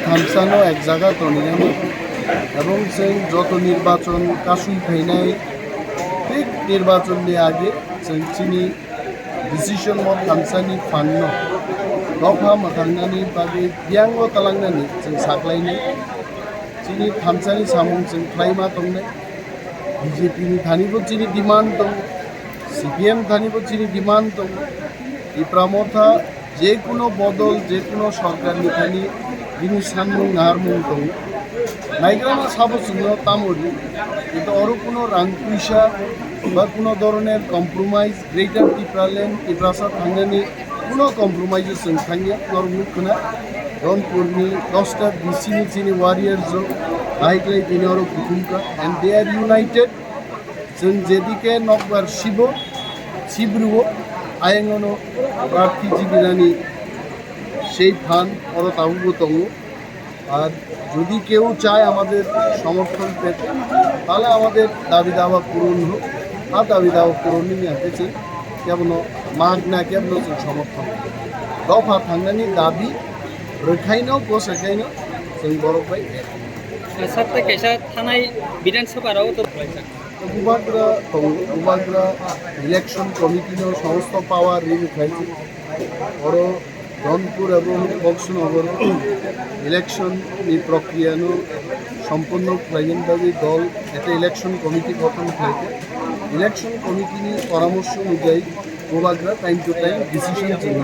থামসানো এক জায়গা তো নিরাময় এবং সেই যত নির্বাচন কাশুই ফাইনাই ঠিক নির্বাচন নিয়ে আগে চিনি ডিসিশন মত থামসানি फाननो दफा मखांनानै बागै बियांगो तालांनानै जों साग्लायनो चिनि थामसानि सामुं जों फ्लाइमा दंनाय बिजेपिनि थानिबो चिनि डिमान्ड दं सिपिएम थानिबो चिनि डिमान्ड दं टिप्रा मथा जे कोनो बदल जे कोनो सरकारनि थानि बिनि सानमुं नाहारमुं दं नायग्रामा साबसिनो तामरि কিন্তু अरू কোনো रां पैसा বা কোনো ধরনের কম্প্রোমাইজ গ্রেটার টিপ্রাল্যান্ড টিপ্রাসা थांनानै কোনো কম্প্রোমাইজে जों थांगिया नरमुखना रनपुरनि 10টা बिसिनि चिनि वारियार्स हाइग्लाय बिनि अरू गुदुंका एंड दे आर यूनाइटेड जों जेदिके नकबार शिव शिब्रुओ आयंगनो प्रार्थी जीबिरानी সেই ফান অরো তাবুবো দङ আর যদি কেউ চায় আমাদের সমর্থন পেতে তাহলে আমাদের দাবি দাওয়া পূরণ হোক আর দাবি দাওয়া পূরণই নিয়ে কেবল মাগ না কেবল जों সমর্থন दफा थांनानै दाबि रोखायनो गसायखायनो जों बर'बाय सातटा कैसा थानाय विधानसभाराव तो उबाग्रा उबाग्रा इलेक्शन कमिटिनो समस्त पावर रिखायছে और रनपुर और बक्सनगर इलेक्शननि प्रक्रियानो सम्पूर्ण खालायगोन बायदि दल একটা इलेक्शन कमिटी गठन खालायছে इलेक्शन कमिटिनि परामर्श अनुयायी उबाग्रा टाइम टू टाइम डिसिशन जों